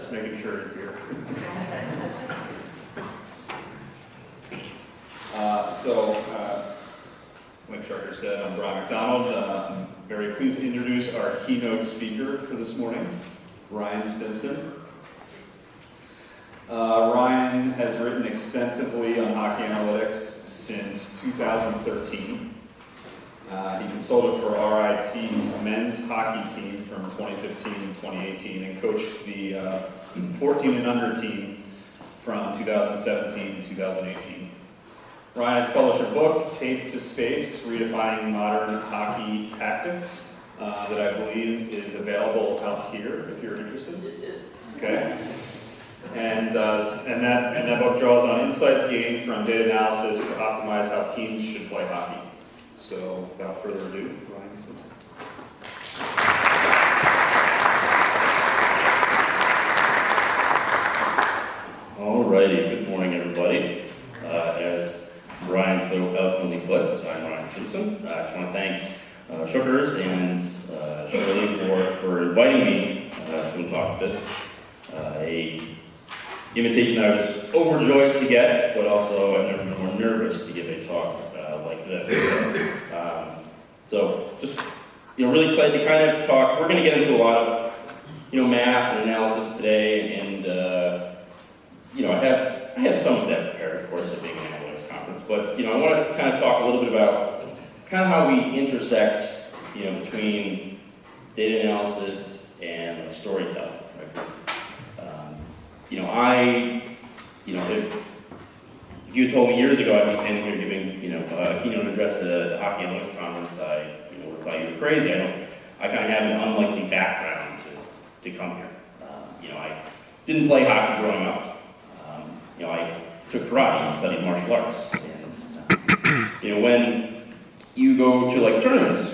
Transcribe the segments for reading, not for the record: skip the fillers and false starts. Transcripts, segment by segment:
Just making sure he's here. Like Charter said, I'm Brian McDonald. I'm very pleased to introduce our keynote speaker for this morning, Ryan Stimson. Ryan has written extensively on hockey analytics since 2013. He consulted for RIT's men's hockey team from 2015 and 2018 and coached the 14 and under team from 2017 to 2018. Ryan has published a book, Tape to Space, Redefining Modern Hockey Tactics, that I believe is available out here if you're interested. It is. Okay. And that book draws on insights gained from data analysis to optimize how teams should play hockey. So, without further ado, Ryan Stimson. Alrighty, good morning everybody. As Brian so eloquently put, I'm Ryan Stimson. I just want to thank Shookers and Shirley for inviting me to come talk this. A invitation I was overjoyed to get, but also I've never been more nervous to give a talk like this. So just really excited to kind of talk. We're going to get into a lot of math and analysis today, and I have some of that prepared, of course, at being an analytics conference. But I want to kind of talk a little bit about kind of how we intersect between data analysis and storytelling. Right? Because, if you had told me years ago I'd be standing here giving a keynote address at a hockey analytics conference, I would have thought you were crazy. I kind of have an unlikely background to come here. I didn't play hockey growing up. I took karate and studied martial arts. And when you go to like tournaments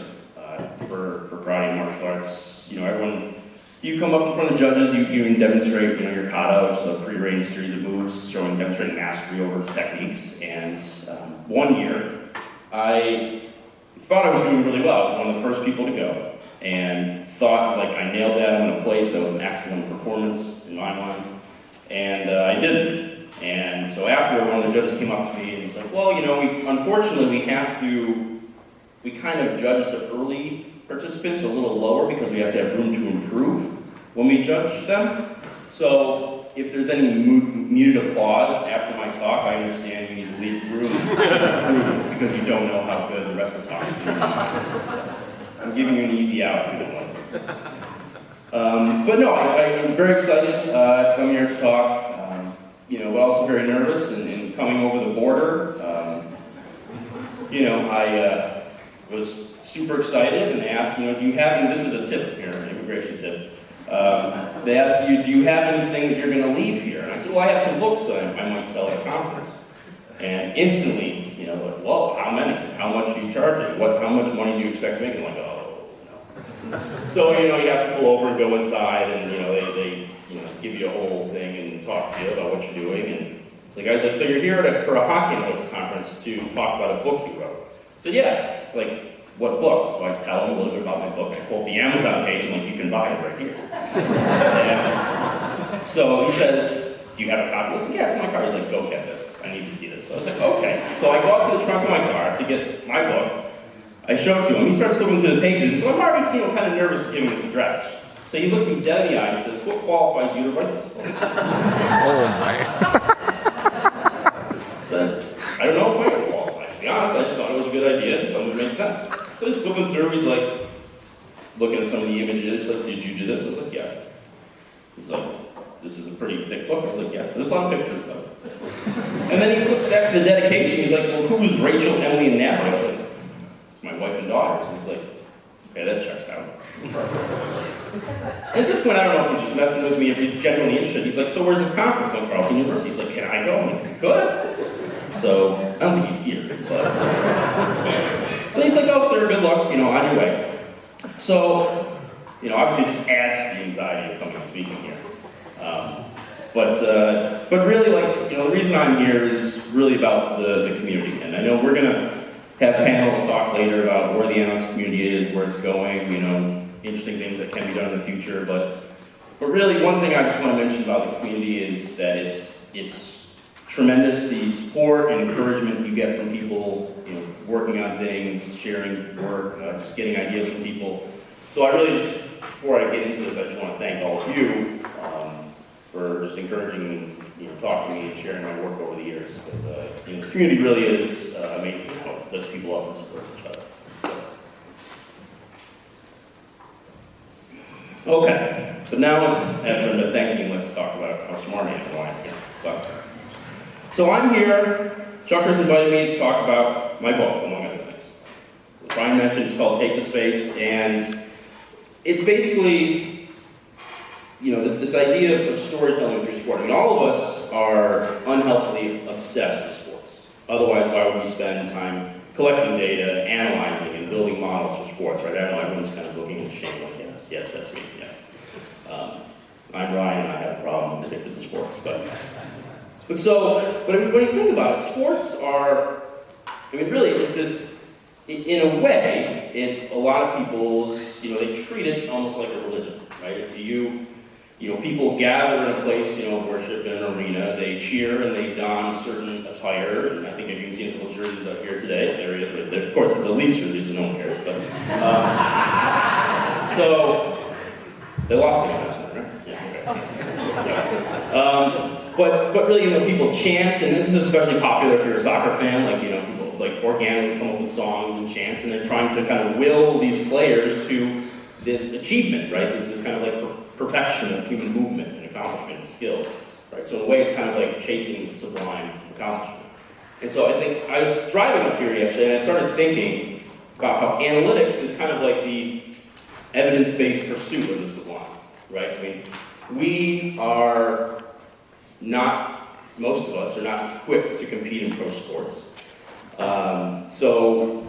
for karate and martial arts, everyone. You come up in front of the judges, you demonstrate, your kata, which is a pre-arranged series of moves demonstrating mastery over techniques. And one year, I thought I was doing really well. I was one of the first people to go. And thought, I nailed that in a place. That was an excellent performance in my mind. And I didn't. And so after, one of the judges came up to me and he's like, well, unfortunately, we kind of judge the early participants a little lower because we have to have room to improve when we judge them. So if there's any muted applause after my talk, I understand you need to leave room to improve because you don't know how good the rest of the talk is. I'm giving you an easy out if you don't like this. But no, I'm very excited to come here to talk, but also very nervous and coming over the border. I was super excited, and they asked, do you have, and this is a tip here, an immigration tip. They asked you, do you have anything that you're going to leave here? And I said, well, I have some books that I might sell at a conference. And instantly, whoa, how many? How much are you charging? How much money do you expect to make? I'm like, oh, no. So, you have to pull over and go inside, and, they give you a whole thing and talk to you about what you're doing. And it's like, guys, so you're here for a hockey analytics conference to talk about a book you wrote. I said, yeah. It's like, what book? So I tell him a little bit about my book. I quote the Amazon page and you can buy it right here. And so he says, do you have a copy? I said, yeah, it's in my car. He's like, go get this. I need to see this. So I was like, okay. So I go out to the trunk of my car to get my book. I show it to him. He starts looking through the pages. And so I'm already kind of nervous giving this address. So he looks me dead in the eye and says, what qualifies you to write this book? Oh my. I said, I don't know if I can qualify. To be honest, I just thought it was a good idea and something that made sense. So he's flipping through, he's like, looking at some of the images, like, did you do this? I was like, yes. He's like, this is a pretty thick book. I was like, yes, there's a lot of pictures though. And then he flips back to the dedication, he's like, well, who was Rachel, Emily, and Natalie? I was like, it's my wife and daughter. So he's like, okay, that checks out. At this point, I don't know if he's just messing with me, if he's genuinely interested. He's like, so where's this conference on Carleton University? He's like, can I go? I'm like, good. So, I don't think he's here, but... And he's like, oh, sir, good luck, on your way. So, obviously it just adds to the anxiety of coming and speaking here. But really, the reason I'm here is really about the community. And I know we're going to have panels talk later about where the analytics community is, where it's going, interesting things that can be done in the future. But But really, one thing I just want to mention about the community is that it's tremendous, the support and encouragement you get from people, working on things, sharing work, just getting ideas from people. So I really just, before I get into this, I just want to thank all of you for just encouraging and talking to me and sharing my work over the years, because the community really is amazing how it lifts people up and supports each other. Okay, but now after the thanking, let's talk about how smart I am and why I'm here. So I'm here, Chucker's invited me to talk about my book, among other things. As Brian mentioned, it's called Take the Space, and it's basically, this idea of storytelling through sport. I mean, all of us are unhealthily obsessed with sports. Otherwise, why would we spend time collecting data, analyzing, and building models for sports, right? I know everyone's kind of looking in shame like, yes, that's me, yes. I'm Ryan, and I have a problem addicted to sports, but when you think about it, sports are, really, it's this, in a way, it's a lot of people's, they treat it almost like a religion, right? It's people gather in a place, worship in an arena, they cheer and they don certain attire, and I think you can see a couple jerseys up here today. There he is right there. Of course, it's a Leafs jersey, so no one cares, but, so, they lost the last night, right? Yeah, okay. But really, people chant, and this is especially popular if you're a soccer fan, people organically come up with songs and chants, and they're trying to kind of will these players to this achievement, right? This kind of perfection of human movement and accomplishment and skill, right? So in a way, it's kind of like chasing sublime accomplishment. And so I think I was driving up here yesterday, and I started thinking about how analytics is kind of like the evidence-based pursuit of the sublime, right? We are not, most of us are not equipped to compete in pro sports. So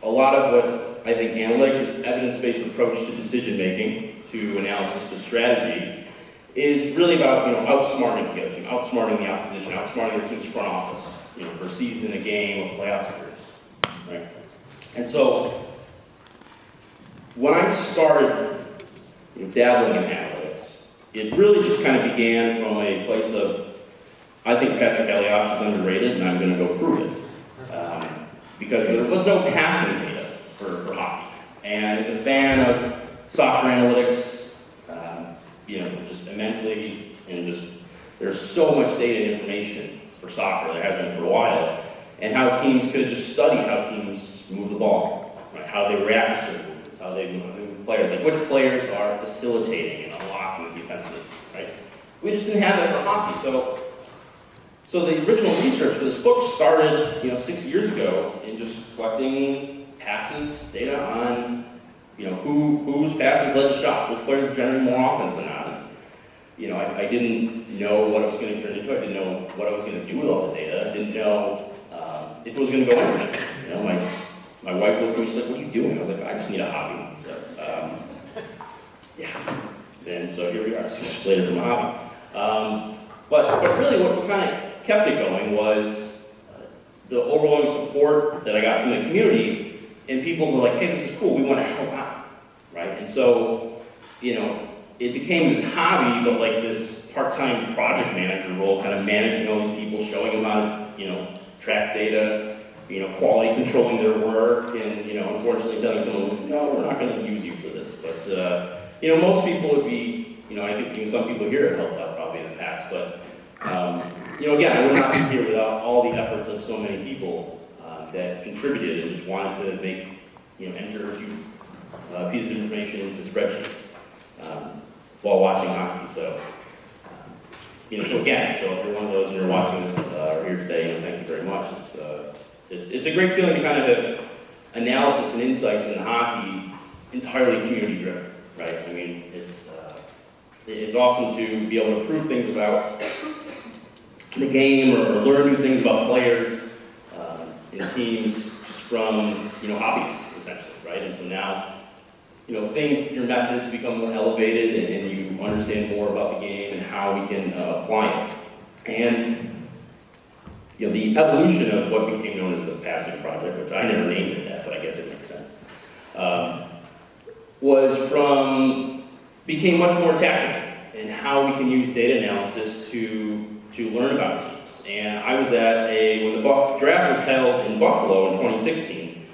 a lot of what I think analytics, this evidence-based approach to decision-making, to analysis, to strategy, is really about outsmarting the other team, outsmarting the opposition, outsmarting the team's front office, for a season, a game, a playoff series, right? And so when I started dabbling in analytics, it really just kind of began from a place of, I think Patrick Elias is underrated, and I'm going to go prove it. Because there was no passing data for hockey. And as a fan of soccer analytics, just immensely, and there's so much data and information for soccer, there has been for a while, and how teams could just study how teams move the ball, right? How they react to certain movements, how they move players, like which players are facilitating and unlocking the defensive, right? We just didn't have that for hockey, so the original research for this book started, 6 years ago in just collecting passes, data on, whose passes led to shots, which players are generating more offense than not. I didn't know what it was going to turn into. I didn't know what I was going to do with all the data. I didn't know if it was going to go anywhere. My wife looked at me, she's like, "What are you doing?" I was like, "I just need a hobby." So, yeah. And so here we are, 6 years later from a hobby. But really what kind of kept it going was the overwhelming support that I got from the community, and people were like, "Hey, this is cool, we want to help out," right? And so, it became this hobby, but like this part-time project manager role, kind of managing all these people, showing them how to, track data, quality controlling their work, and, unfortunately telling someone, "No, we're not going to use you for this." But, most people would be, I think even some people here have helped out probably in the past, but again, I would not be here without all the efforts of so many people that contributed and just wanted to make, enter a few pieces of information into spreadsheets while watching hockey. So, so again, so if you're one of those and you're watching this or here today, thank you very much. It's a great feeling to kind of have analysis and insights in hockey entirely community-driven, right? It's awesome to be able to prove things about the game or learn new things about players and teams just from, hobbies, essentially, right? And so now, your methods become more elevated and you understand more about the game and how we can apply it. And, the evolution of what became known as the Passing Project, which I never named it that, but I guess it makes sense, became much more tactical, and how we can use data analysis to learn about teams. And I was at when the draft was held in Buffalo in 2016,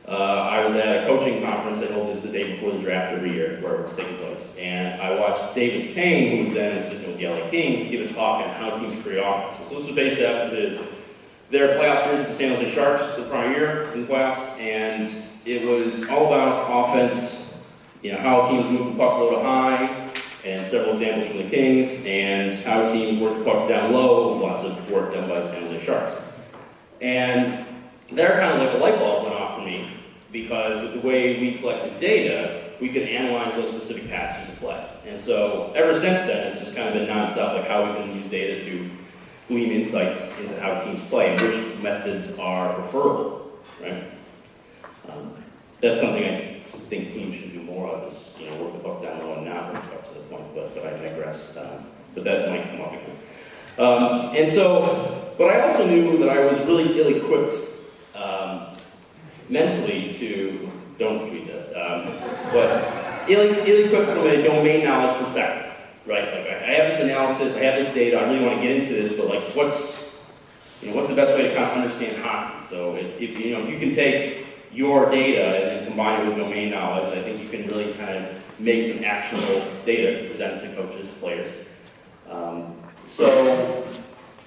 I was at a coaching conference. They hold this the day before the draft every year, where it was taking place. And I watched Davis Payne, who was then an assistant with the LA Kings, give a talk on how teams create offenses. So this was based after their playoff series with the San Jose Sharks the prior year in the playoffs, and it was all about offense, how teams move the puck low to high, and several examples from the Kings, and how teams work the puck down low, lots of work done by the San Jose Sharks. And there kind of like a light bulb went off for me, because with the way we collected data, we could analyze those specific passages of play. And so ever since then, it's just kind of been nonstop, like how we can use data to glean insights into how teams play and which methods are preferable, right? That's something I think teams should do more of, is work the puck down low and not work the puck to the point, but I digress. But that might come up again. And so, but I also knew that I was really ill-equipped mentally to, don't tweet that, but ill-equipped from a domain knowledge perspective, right? Like I have this analysis, I have this data, I really want to get into this, but like what's the best way to kind of understand hockey? So if you can take your data and then combine it with domain knowledge, I think you can really kind of make some actionable data presented to coaches, players. So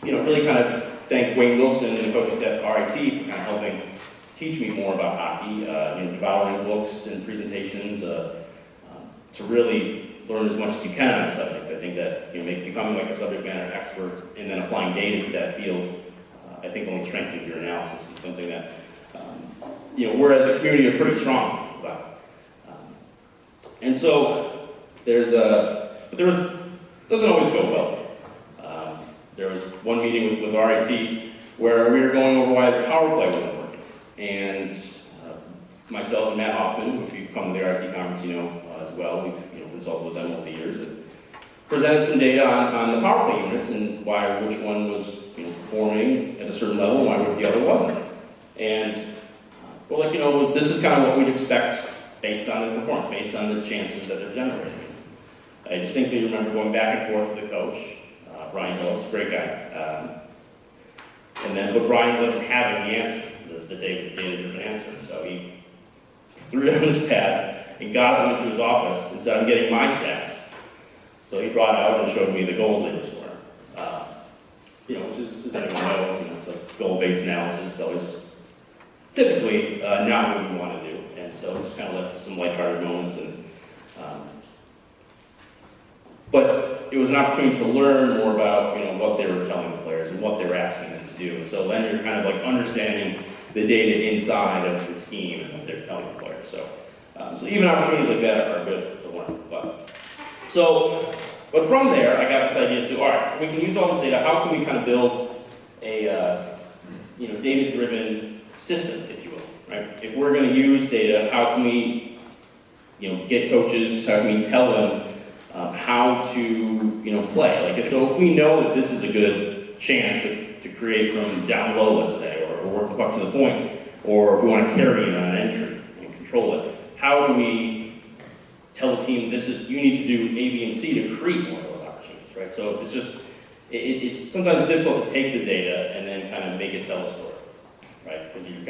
really kind of thank Wayne Wilson and the coaching staff at RIT for kind of helping teach me more about hockey, devouring books and presentations to really learn as much as you can on the subject. I think that becoming like a subject matter expert and then applying data to that field, I think only strengthens your analysis. It's something that we're as a community are pretty strong about. And so but there doesn't always go well. There was one meeting with RIT where we were going over why the power play wasn't working. And myself and Matt Hoffman, if you've come to the RIT conference, as well, we've consulted with them over the years, and presented some data on the power play units and which one was performing at a certain level and why the other wasn't. And we're like, this is kind of what we'd expect based on the performance, based on the chances that they're generating. I distinctly remember going back and forth with the coach, Brian Hillis, great guy. But Brian wasn't having the answer, the data-driven answer. So he threw it on his pad and went to his office and said, I'm getting my stats. So he brought out and showed me the goals they were scoring. Which is, as anyone knows, it's like goal-based analysis, so it's typically not what we want to do. And so it just kind of led to some lighthearted moments. But it was an opportunity to learn more about what they were telling the players and what they were asking them to do. And so then you're kind of like understanding the data inside of the scheme and what they're telling the players. So even opportunities like that are good to learn. But from there, I got this idea to, all right, we can use all this data. How can we kind of build a data-driven system, if you will, right? If we're going to use data, how can we get coaches? How can we tell them how to play? So if we know that this is a good chance to create from down low, let's say, or work the puck to the point, or if we want to carry it on an entry and control it, how do we tell the team you need to do A, B, and C to create one of those opportunities, right? So it's just it's sometimes difficult to take the data and then kind of make it tell a story, right? Because there's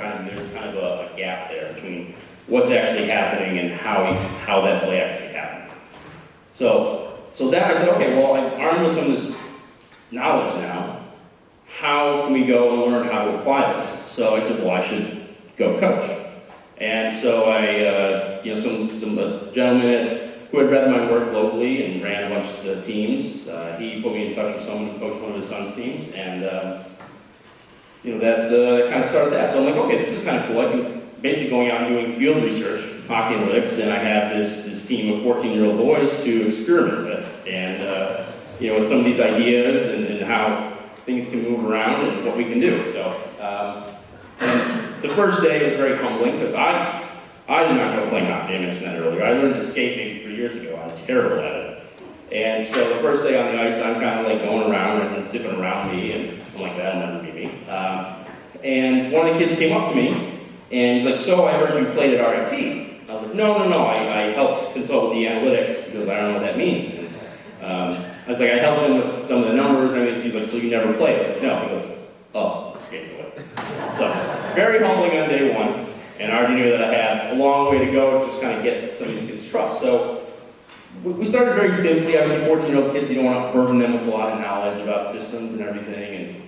kind of a gap there between what's actually happening and how that play actually happened. So then I said, okay, well, I'm armed with some of this knowledge now. How can we go and learn how to apply this? So I said, well, I should go coach. And so I, some gentleman who had read my work locally and ran a bunch of teams, he put me in touch with someone who coached one of his son's teams, and that kind of started that. So I'm like, okay, this is kind of cool. I can basically going out and doing field research, hockey analytics, and I have this team of 14-year-old boys to experiment with, and with some of these ideas and how things can move around and what we can do. So, and the first day was very humbling because I did not know playing hockey. I mentioned that earlier. I learned escaping 3 years ago. I'm terrible at it. And so the first day on the ice, I'm kind of like going around and zipping around me, and I'm like, that'll never be me. And one of the kids came up to me, and he's like, so I heard you played at RIT. I was like, no, I helped consult with the analytics. He goes, I don't know what that means. And I was like, I helped him with some of the numbers and everything. He's like, so you never played? I was like, no. He goes, oh, skates away. So, very humbling on day one. And I already knew that I had a long way to go to just kind of get some of these kids' trust. So, we started very simply. Obviously, 14-year-old kids, you don't want to burden them with a lot of knowledge about systems and everything.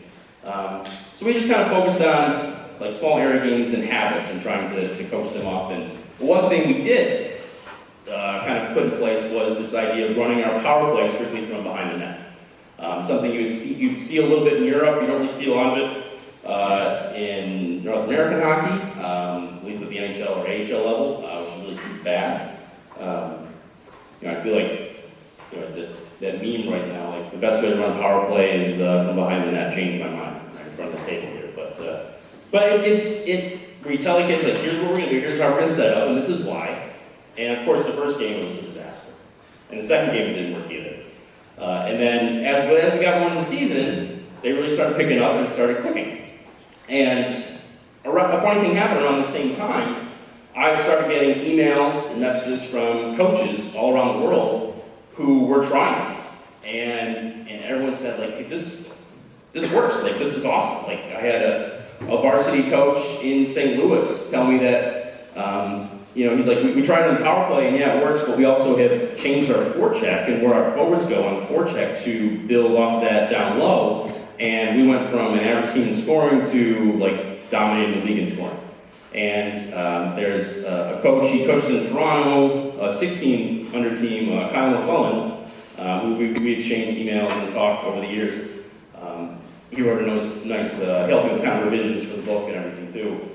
And so we just kind of focused on like small area games and habits and trying to coach them up. And one thing we did kind of put in place was this idea of running our power play strictly from behind the net. Something you'd see a little bit in Europe. You don't really see a lot of it in North American hockey, at least at the NHL or AHL level, which is really too bad. I feel like that meme right now, like the best way to run power play is from behind the net. Changed my mind right in front of the table here, but where you tell the kids like, here's what we're gonna do, here's how we're gonna set up, and this is why. And of course, the first game was a disaster, and the second game didn't work either. And then as we got more into the season, they really started picking up and started clicking. And a funny thing happened around the same time. I started getting emails and messages from coaches all around the world who were trying this. And everyone said, like, hey, this works, like, this is awesome. Like, I had a varsity coach in St. Louis tell me that, he's like, we tried on the power play, and yeah, it works, but we also have changed our forecheck and where our forwards go on the forecheck to build off that down low. And we went from an average team in scoring to, like, dominating the league in scoring. And there's a coach, he coaches in Toronto, a 1600 team, Kyle McClellan, who we exchanged emails and talked over the years. He wrote a nice, helped me with kind of revisions for the book and everything too.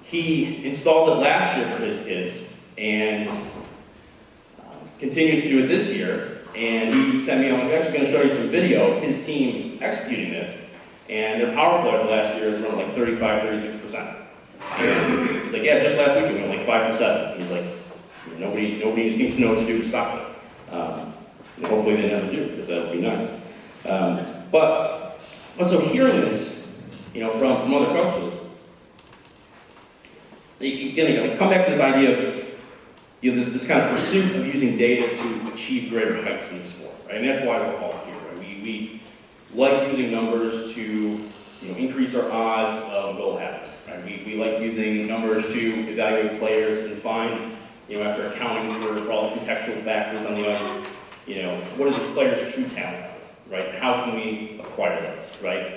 He installed it last year for his kids and continues to do it this year. And he sent me, I'm actually going to show you some video of his team executing this. And their power play for last year is around like 35, 36%. And he's like, yeah, just last week we went like 5 for 7. He's like, nobody seems to know what to do to stop it. Hopefully they never do, because that would be nice. But so hearing this, from other coaches, you come back to this idea of this kind of pursuit of using data to achieve greater heights in the sport, right? And that's why we're all here. Right? We like using numbers to increase our odds of goal happening. Right? We like using numbers to evaluate players and find, after accounting for all the contextual factors on the ice, what is this player's true talent, right? How can we acquire those, right?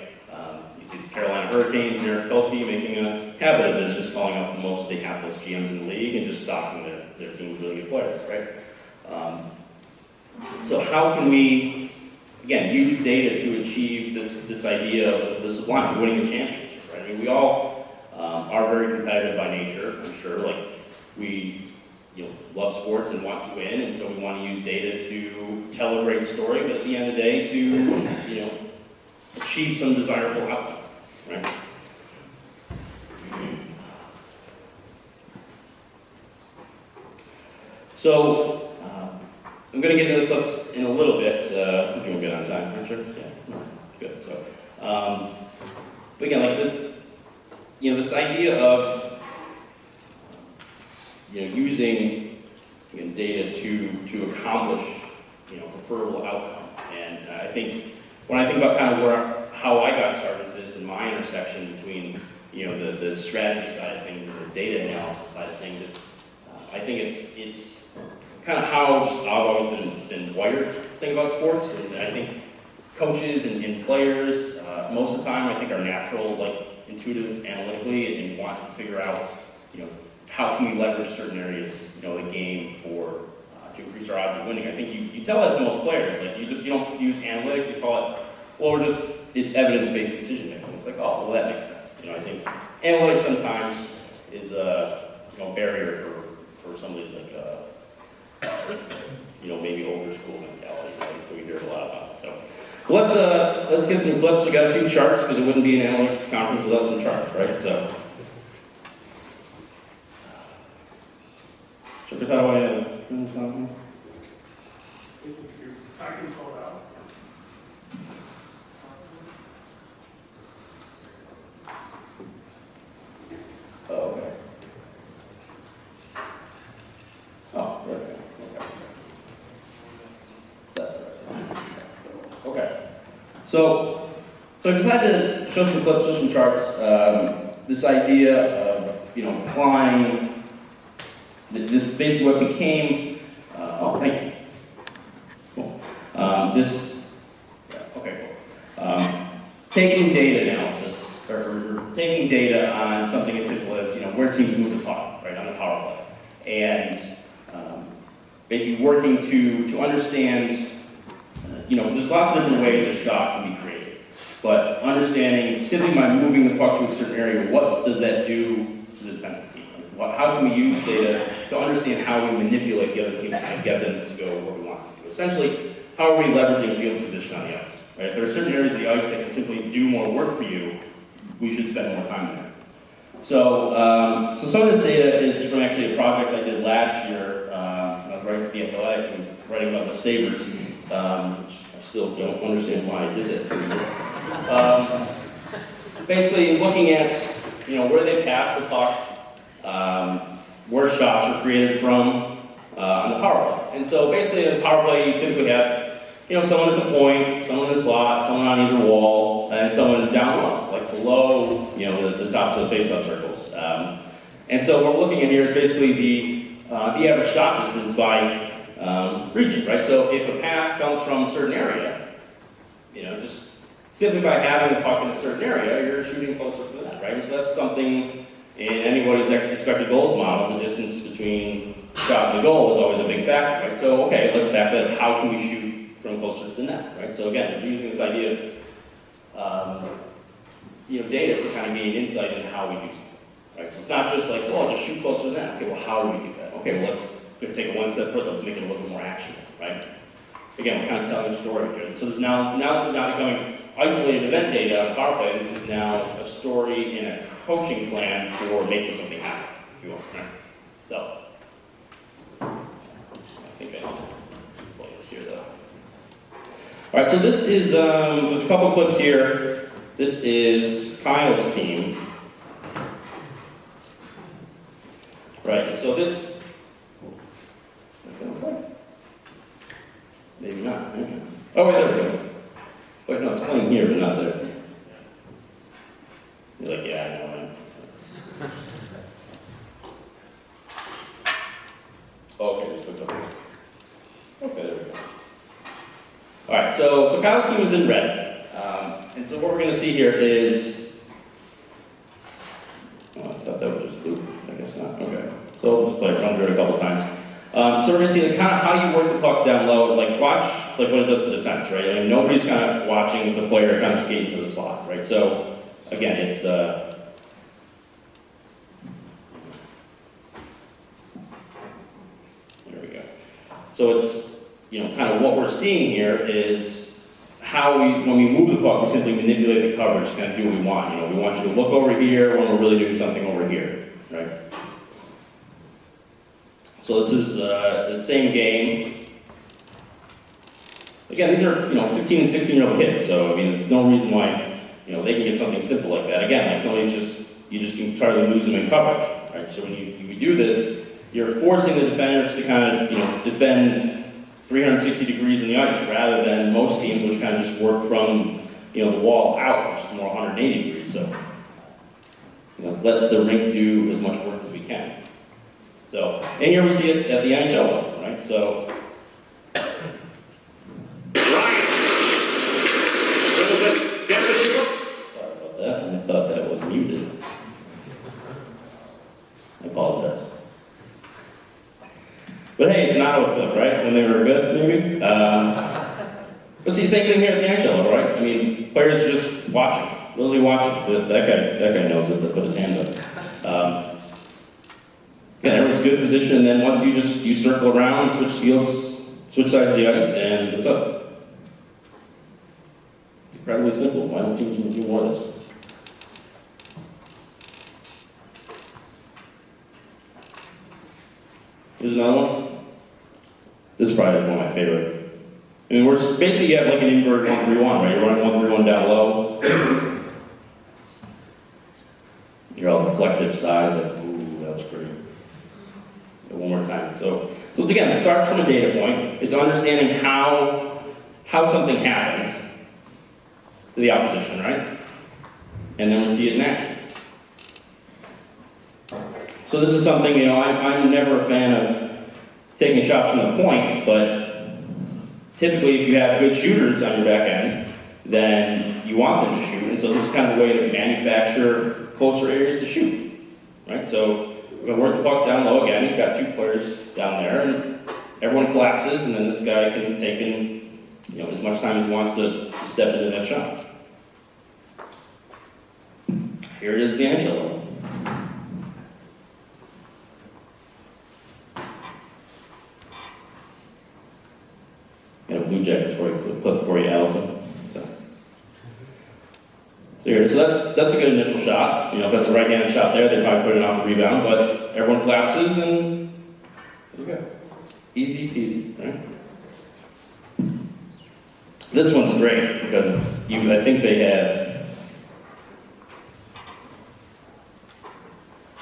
You see the Carolina Hurricanes and Eric Kulski making a habit of this, just calling up the most hapless GMs in the league and just stocking their team's really good players, right? So how can we, again, use data to achieve this idea of the sublime, winning a championship, right? I mean, we all are very competitive by nature, I'm sure. Like, we love sports and want to win, and so we want to use data to tell a great story, but at the end of the day, to, achieve some desirable outcome, right? So, I'm going to get into the clips in a little bit. We're doing good on time, I'm sure. Yeah, good. So, but again, like this idea of using data to accomplish preferable outcome, and I think when I think about kind of how I got started into this and my intersection between the strategy side of things and the data analysis side of things, I think it's kind of how I've always been wired to think about sports, and I think coaches and players most of the time I think are natural, like intuitive analytically, and want to figure out how can we leverage certain areas of the game for to increase our odds of winning. I think you tell that to most players, like you don't use analytics, you call it, well, it's evidence-based decision making. It's like, oh, well, that makes sense. I think analytics sometimes is a barrier for somebody's like maybe older school mentality, right? So we hear a lot about it. So let's get some clips. We got a few charts because it wouldn't be an analytics conference without some charts, right? So check this out. Turn this on here. I can call it out. Oh, okay. Oh, there we go. Okay. So I decided to show some clips, show some charts. This idea of applying this basically what became. Oh, thank you. Cool. Taking data analysis or taking data on something as simple as where teams move the puck, right, on the power play, and basically working to understand. Because there's lots of different ways a shot can be created. But understanding, simply by moving the puck to a certain area, what does that do to the defensive team? How can we use data to understand how we manipulate the other team and get them to go where we want them to? Essentially, how are we leveraging field position on the ice? Right? If there are certain areas of the ice that can simply do more work for you, we should spend more time there. So some of this data is from actually a project I did last year. I was writing for the Athletic and writing about the Sabres. Which I still don't understand why I did that. Basically, looking at where they pass the puck, where shots are created from on the power play. And so basically, in the power play, you typically have someone at the point, someone in the slot, someone on either wall, and someone down low, like below the tops of the face-off circles. And so what we're looking at here is basically the average shot distance by region, right? So if a pass comes from a certain area, just simply by having the puck in a certain area, you're shooting closer to the net, right? And so that's something in anybody's expected goals model. The distance between shot and the goal is always a big factor, right? So okay, let's back that up. How can we shoot from closer to the net, right? So again, we're using this idea of data to kind of gain insight into how we do something, right? So it's not just like, well, just shoot closer to the net. Okay, well, how do we do that? Okay, well, let's take it one step further. Let's make it a little bit more actionable, right? Again, we're kind of telling a story here. So this is now becoming isolated event data on power play. This is now a story and a coaching plan for making something happen, if you will, right? So, I think I need to play this here, though. All right, so this is, there's a couple clips here. This is Kyle's team. Right, so this, maybe not. Oh, wait, there we go. Wait, no, it's playing here, but not there. You're like, yeah, I know, man. Okay, just click up here. Okay, there we go. All right, so Kyle's team is in red. And so what we're going to see here is, oh, I thought that was just blue. I guess not. Okay. So we'll just play it under it a couple times. So we're going to see kind of how you work the puck down low, like watch like what it does to defense, right? I mean, nobody's kind of watching the player kind of skate to the slot, right? So again, it's there we go. So it's kind of what we're seeing here is how when we move the puck, we simply manipulate the coverage to kind of do what we want. We want you to look over here when we're really doing something over here, right? So this is the same game. Again, these are 15 and 16-year-old kids, so I mean, there's no reason why they can get something simple like that. Again, like somebody's you just can try to lose them in coverage, right? So when you do this, you're forcing the defenders to kind of defend 360 degrees in the ice rather than most teams, which kind of just work from the wall out, which is more 180 degrees. So let's let the rink do as much work as we can. So, and here we see it at the NHL level, right? So, sorry about that. I thought that was muted. I apologize. But hey, it's an Ottawa clip, right? When they were good, maybe. But see, same thing here at the NHL level, right? I mean, players are just watching, literally watching. That guy knows it. That put his hand up. Yeah, everyone's good position, and then once you circle around, switch fields, switch sides of the ice, and what's up? It's incredibly simple. Why don't teams do more of this? Here's another one. This probably is one of my favorite. I mean, we're basically you have like an inverted 1-3-1, right? You're running 1-3-1 down low. You're all the collective size. Like, ooh, that was pretty. So one more time. So it's again, it starts from a data point. It's understanding how something happens. to the opposition, right? And then we see it in action. So this is something, you know, I'm never a fan of taking shots from the point, but typically if you have good shooters on your back end, then you want them to shoot. And so this is kind of a way to manufacture closer areas to shoot, right? So we're going to work the puck down low again. He's got 2 players down there, and everyone collapses, and then this guy can take in, you know, as much time as he wants to step into that shot. Here it is, the NHL level. Got a Blue Jackets for you, clip for you, Allison. So that's a good initial shot. You know, if that's a right-handed shot there, they probably put it off the rebound, but everyone collapses and there we go. Easy peasy, right? This one's great because it's I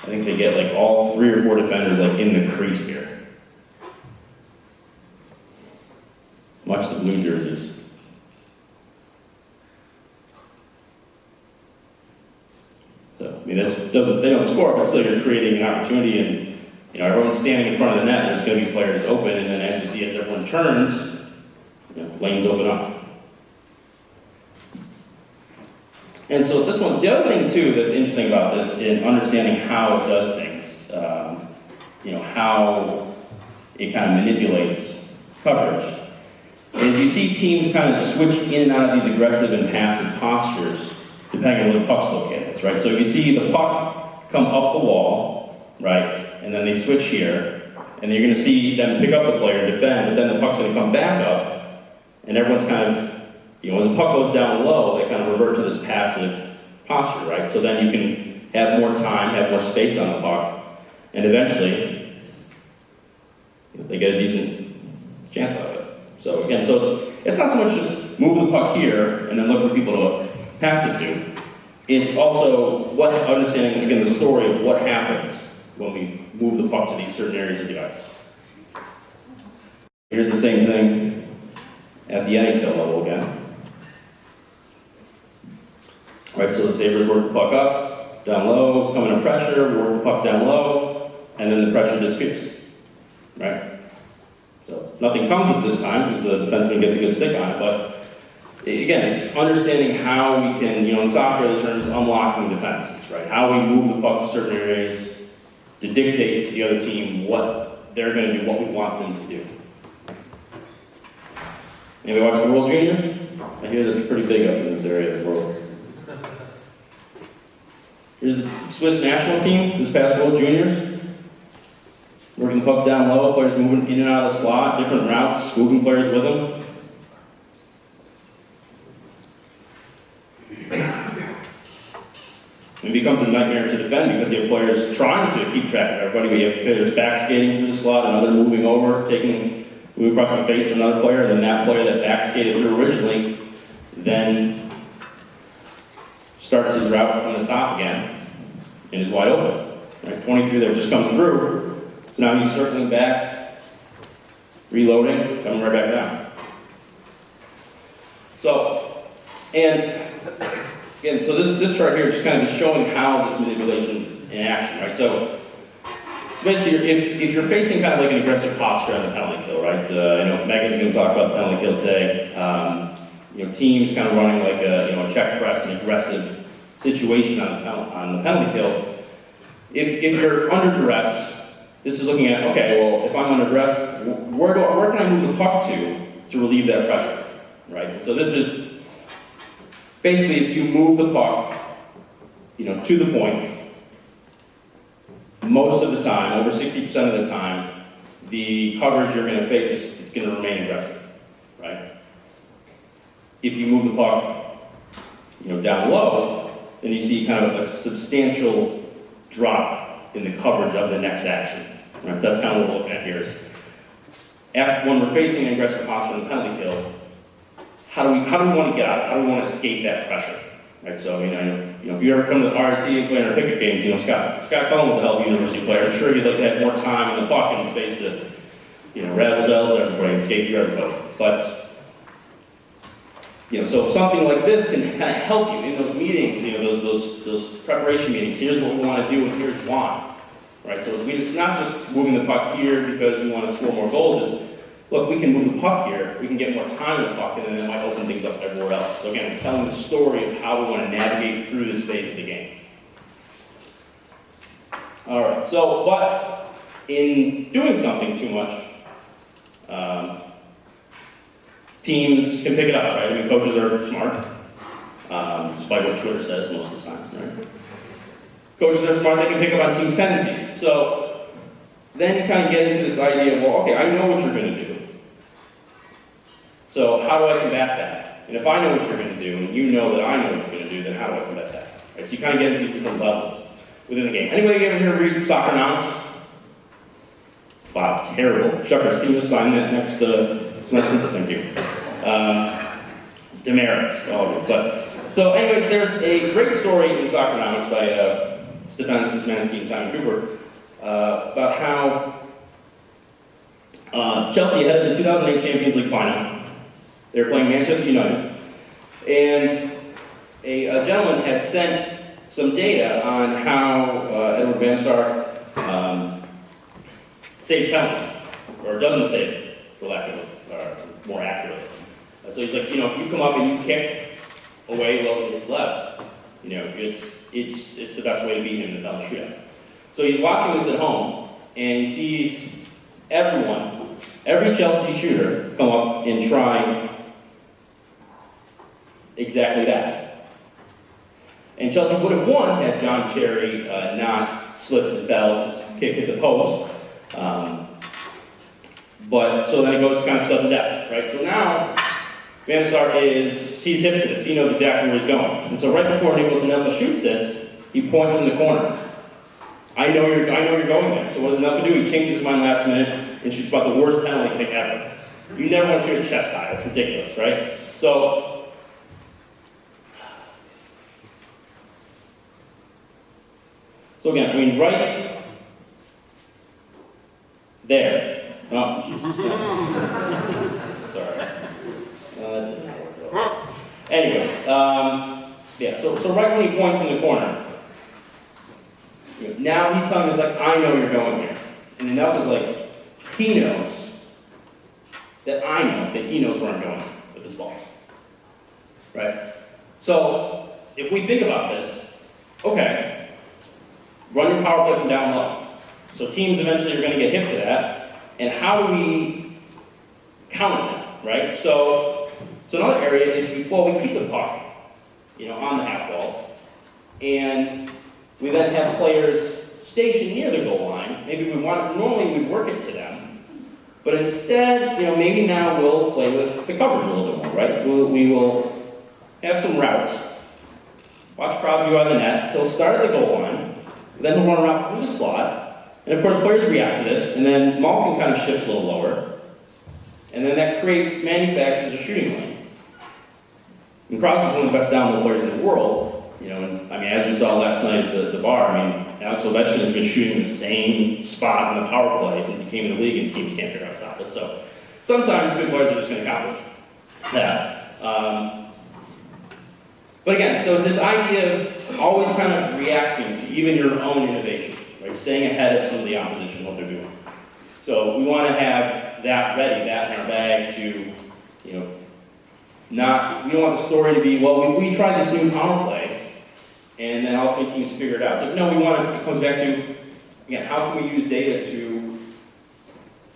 think they get like all 3 or 4 defenders like in the crease here. Watch the blue jerseys. So, I mean, they don't score, but still you're creating an opportunity, and you know, everyone's standing in front of the net, there's going to be players open, and then as you see, as everyone turns, you know, lanes open up. And so this one, the other thing too that's interesting about this in understanding how it does things, you know, how it kind of manipulates coverage, is you see teams kind of switch in and out of these aggressive and passive postures depending on where the puck's located, right? So you see the puck come up the wall, right, and then they switch here, and you're going to see them pick up the player, defend, but then the puck's going to come back up, and everyone's kind of, you know, as the puck goes down low, they kind of revert to this passive posture, right? So then you can have more time, have more space on the puck, and eventually they get a decent chance out of it. So again, it's not so much just move the puck here and then look for people to pass it to. It's also understanding, again, the story of what happens when we move the puck to these certain areas of the ice. Here's the same thing at the NHL level again. Right, so the Sabres work the puck up, down low, it's coming to pressure, we work the puck down low, and then the pressure disappears. Right? So nothing comes at this time because the defenseman gets a good stick on it, but again, it's understanding how we can, you know, in soccer the term is unlocking defenses, right? How we move the puck to certain areas to dictate to the other team what they're going to do, what we want them to do. Anybody watch the World Juniors? I hear that's pretty big up in this area of the world. Here's the Swiss national team this past World Juniors. Working the puck down low, players moving in and out of the slot, different routes, moving players with them. It becomes a nightmare to defend because you have players trying to keep track of everybody. We have players back skating through the slot, another moving over, moving across the face of another player, and then that player that back skated through originally then starts his route from the top again and is wide open. Right? 23 there just comes through. So now he's circling back, reloading, coming right back down. So, and again, so this chart here just kind of is showing how this manipulation in action, right? So basically, if you're facing kind of like an aggressive posture on the penalty kill, right? I know Megan's going to talk about the penalty kill today. You know, teams kind of running like a check press, an aggressive situation on the penalty kill. If you're under duress, this is looking at, okay, well, if I'm under duress, where can I move the puck to relieve that pressure, right? So this is basically if you move the puck, you know, to the point, most of the time, over 60% of the time, the coverage you're going to face is going to remain aggressive, right? If you move the puck, you know, down low, then you see kind of a substantial drop in the coverage of the next action. Right? So that's kind of what we're looking at here. Is when we're facing an aggressive posture on the penalty kill, how do we want to get out? How do we want to escape that pressure? Right? So you know, if you ever come to the RT and play in our pickup games, you know, Scott Cullen was a hell of a university player. I'm sure you'd like to have more time in the puck and space to, you know, razzle dazzle everybody and skate through everybody. But So something like this can kind of help you in those meetings, those preparation meetings. Here's what we want to do and here's why, right? So it's not just moving the puck here because we want to score more goals. It's, look, we can move the puck here, we can get more time in the puck, and then it might open things up everywhere else. So again, telling the story of how we want to navigate through this phase of the game. All right, so, but in doing something too much, teams can pick it up, right? I mean, coaches are smart, despite what Twitter says most of the time, right? Coaches are smart, they can pick up on teams' tendencies. So then you kind of get into this idea of, well, okay, I know what you're going to do. So how do I combat that? And if I know what you're going to do, and you know that I know what you're going to do, then how do I combat that? Right? So you kind of get into these different levels within the game. Anybody ever here read Soccernomics? Wow, terrible. Shuckers, can you assign that next semester? Thank you. Demerits, all of it. But, so anyways, there's a great story in Soccernomics by Stefan Szymanski and Simon Gruber about how Chelsea had the 2008 Champions League final. They were playing Manchester United, and a gentleman had sent some data on how Edward Van Sar saves penalties, or doesn't save it, for lack of more accurate. So he's like, if you come up and you kick away low to his left, it's the best way to beat him in the penalty shootout. So he's watching this at home, and he sees every Chelsea shooter come up and try exactly that. And Chelsea would have won had John Cherry not slipped and fell, his kick hit the post. But so then it goes to kind of sudden death, right? So now Van Sar he's hip to this. He knows exactly where he's going. And so right before Nicholas Anelka shoots this, he points in the corner. I know you're going there. So what does Anelka do? He changes his mind last minute and shoots about the worst penalty kick ever. You never want to shoot a chest high. That's ridiculous, right? So again, I mean, right there. Oh, Jesus. Sorry. Anyways, yeah, so right when he points in the corner, now he's telling us, like, I know you're going there. And Anelka's like, he knows that I know that he knows where I'm going with this ball. Right? So, if we think about this, okay, run your power play from down low. So teams eventually are going to get hip to that. And how do we counter that, right? So another area is, we keep the puck, on the half walls, and we then have players stationed near the goal line. Maybe normally we work it to them, but instead, maybe now we'll play with the coverage a little bit more, right? We will have some routes. Watch Crosby go out of the net. He'll start at the goal line, then he'll run around through the slot. And of course, players react to this, and then Malkin kind of shifts a little lower, and then that manufactures a shooting lane. And Crosby's one of the best down-low players in the world, and I mean, as we saw last night at the bar, I mean, Alex Ovechkin has been shooting the same spot in the power play since he came in the league, and teams can't figure out how to stop it. So sometimes good players are just going to accomplish that. But again, so it's this idea of always kind of reacting to even your own innovations. Right, staying ahead of some of the opposition, what they're doing. So we want to have that ready, that in our bag to, we don't want the story to be, well, we tried this new power play, and then ultimately teams figure it out. So no, it comes back to, again, how can we use data to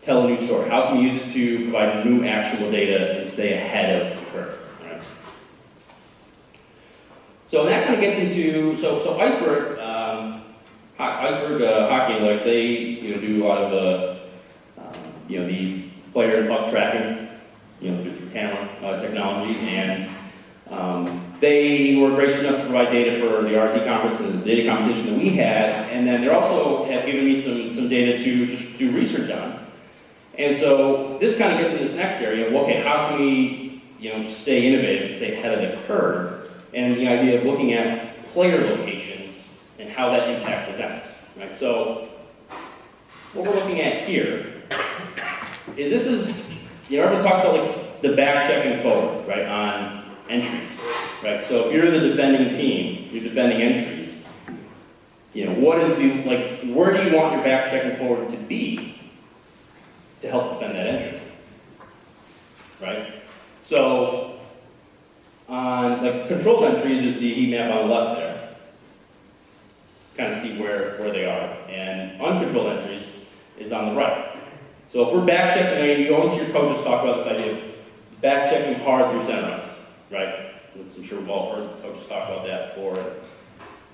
tell a new story? How can we use it to provide new actionable data and stay ahead of the curve, right? So that kind of gets into, so Iceberg Hockey Analytics, they do a lot of the player and puck tracking, through camera technology, and they were gracious enough to provide data for the RT conference and the data competition that we had, and then they also have given me some data to just do research on. And so this kind of gets in this next area of, okay, how can we stay innovative and stay ahead of the curve, and the idea of looking at player locations and how that impacts events, right? So what we're looking at here is everyone talks about like the back check and forward, right, on entries, right? So if you're the defending team, you're defending entries, what is where do you want your back checking forward to be to help defend that entry, right? So on controlled entries is the heat map on the left there. Kind of see where they are. And uncontrolled entries is on the right. So if we're back checking, you always hear coaches talk about this idea of back checking hard through center ice, right? I'm sure we've all heard coaches talk about that before.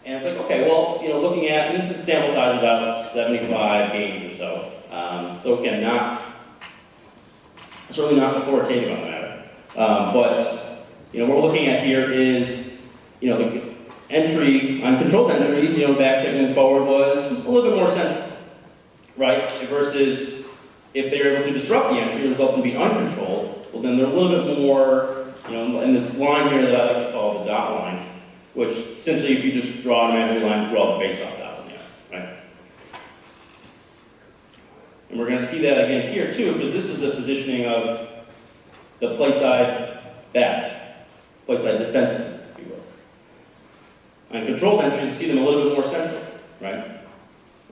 And it's like, okay, well, looking at, and this is a sample size of about 75 games or so. So again, certainly not authoritative on the matter. But what we're looking at here is, the entry, on controlled entries, back checking forward was a little bit more central, right? Versus if they were able to disrupt the entry and result in being uncontrolled, well then they're a little bit more, in this line here that I like to call the dot line, which essentially if you just draw an imaginary line through all the face-off dots on the ice, right? And we're going to see that again here too, because this is the positioning of the play side back, play side defensive, if you will. On controlled entries, you see them a little bit more central, right?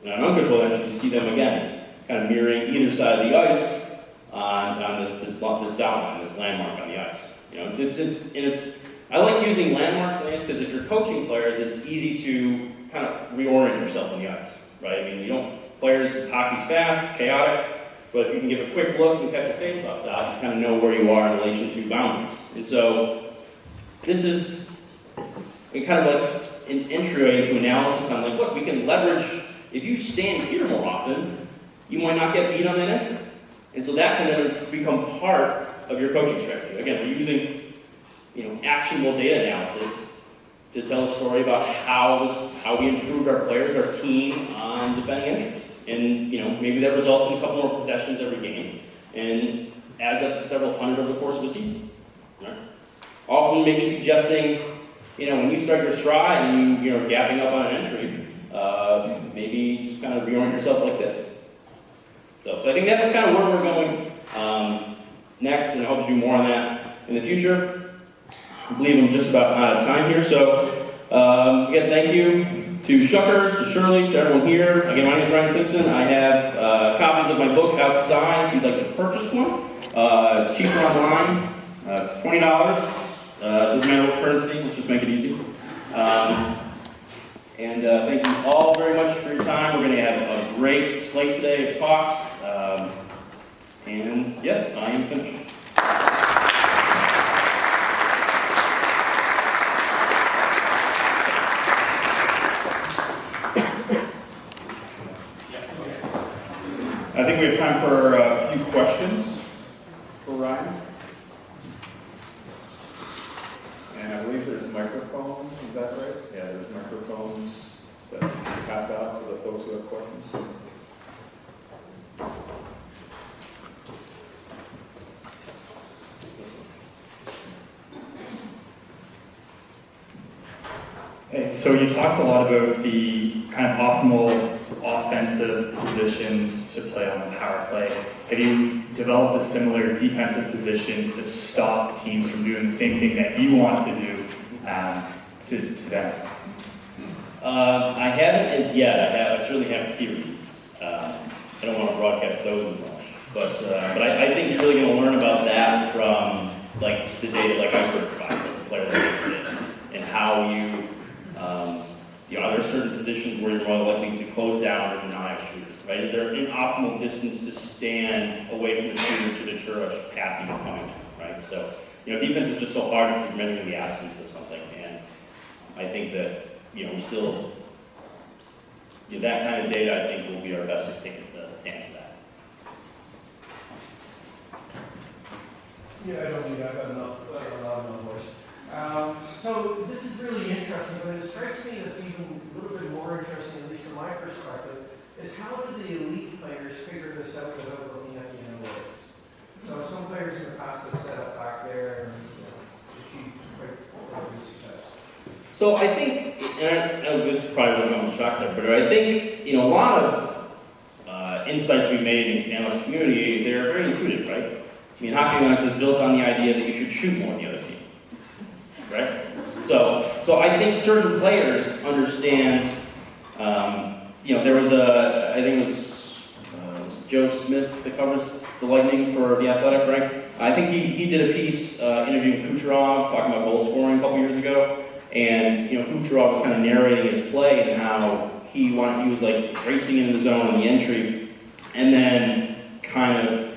And on uncontrolled entries, you see them again, kind of mirroring either side of the ice on this dot line, this landmark on the ice. I like using landmarks on the ice because if you're coaching players, it's easy to kind of reorient yourself on the ice, right? I mean, players, hockey's fast, it's chaotic, but if you can give a quick look and catch a face-off dot, you kind of know where you are in relation to boundaries. And so, this is kind of like an entry into analysis on look, we can leverage, if you stand here more often, you might not get beat on that entry. And so that can then become part of your coaching strategy. Again, we're using actionable data analysis to tell a story about how we improved our players, our team on defending entries. And maybe that results in a couple more possessions every game and adds up to several hundred over the course of a season. Right? Often maybe suggesting, when you start your stride and you're gapping up on an entry, maybe just kind of reorient yourself like this. So I think that's kind of where we're going next, and I hope to do more on that in the future. I believe I'm just about out of time here, so again, thank you to Shuckers, to Shirley, to everyone here. Again, my name is Ryan Stimson. I have copies of my book outside if you'd like to purchase one. It's cheaper online. It's $20. Doesn't matter what currency, let's just make it easy. And thank you all very much for your time. We're going to have a great slate today of talks. And yes, I am finished. I think we have time for a few questions for Ryan. And I believe there's microphones, is that right? Yeah, there's microphones that you can pass out to the folks who have questions. Hey, so you talked a lot about the kind of optimal offensive positions to play on the power play. Have you developed a similar defensive positions to stop teams from doing the same thing that you want to do to them? I haven't as yet. I certainly have theories. I don't want to broadcast those as much, but I think you're really going to learn about that from the data I sort of provides, the players and how you. Are there certain positions where you're more likely to close down or deny a shooter, right? Is there an optimal distance to stand away from the shooter to deter a passing or coming down, right? So, defense is just so hard because you're measuring the absence of something, and I think that, we still, that kind of data, I think, will be our best ticket to answer that. Yeah, I don't think I've got enough voice. So this is really interesting, but it strikes me that's even a little bit more interesting, at least from my perspective, is how do the elite players figure this out without looking at the analytics? So some players in the past have set up back there and achieved quite good success. So I think, and this is probably what I'm shocked at, but I think, a lot of insights we've made in the analyst community, they're very intuitive, right? I mean, Hockey Analytics is built on the idea that you should shoot more than the other team. So I think certain players understand, there was I think it was Joe Smith that covers the Lightning for The Athletic, right? I think he did a piece interviewing Kucherov, talking about goal scoring a couple years ago, and Kucherov was kind of narrating his play and how he was like racing into the zone in the entry, and then kind of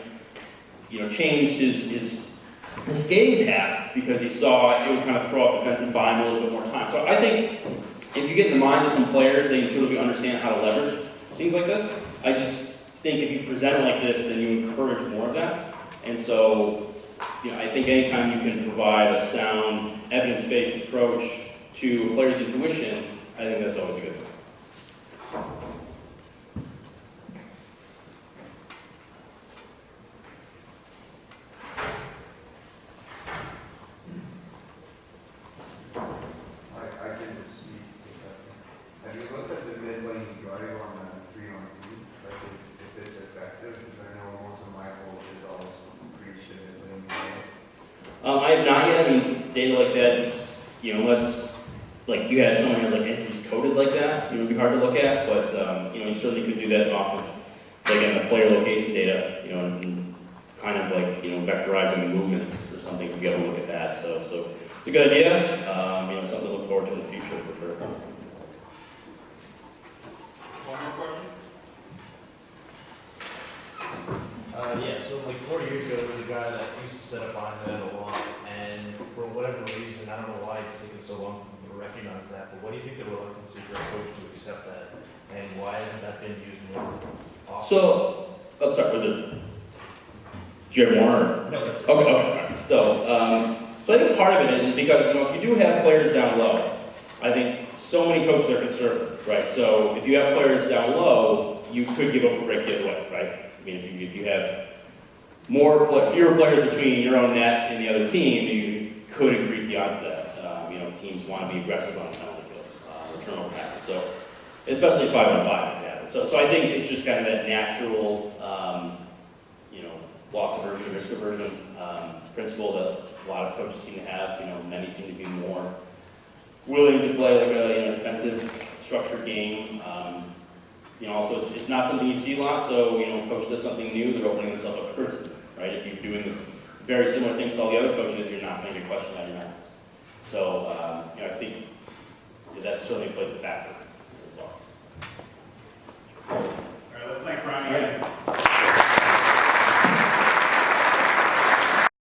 changed his skating path because he saw it would kind of throw off the defensive by him a little bit more time. So I think if you get in the minds of some players, they intuitively understand how to leverage things like this. I just think if you present it like this, then you encourage more of that. And so, I think anytime you can provide a sound, evidence-based approach to a player's intuition, I think that's always a good thing. I can just speak to that. Have you looked at the mid-lane drive on the 3-on-2? Like, if it's effective? Because I know most of my goals is always preach to mid-lane drive. I have not yet. I mean, data like that, unless like you have someone who has like entries coded like that, it would be hard to look at. But you certainly could do that off of the player location data, and kind of like vectorizing the movements or something to be able to look at that. So it's a good idea. Something to look forward to in the future for sure. One more question? So like 4 years ago, there was a guy that used to set up behind the net a lot, and for whatever reason, I don't know why it's taken so long for people to recognize that, but what do you think the reluctance of your coach to accept that, and why hasn't that been used more often? So, I'm sorry, was it Jerry Warner? No, that's Okay. So I think part of it is because if you do have players down low, I think so many coaches are conservative, right? So if you have players down low, you could give up a break the other way, right? I mean, if you have fewer players between your own net and the other team, you could increase the odds of that. If teams want to be aggressive on the penalty kill, or turnover pattern. So especially 5-on-5 like that. So I think it's just kind of that natural, loss aversion, risk aversion principle that a lot of coaches seem to have. Many seem to be more willing to play like a defensive structured game. Also it's not something you see a lot. So coach does something new, they're opening themselves up to criticism, right? If you're doing this very similar things to all the other coaches, you're not going to get questioned on your methods. So I think that certainly plays a factor.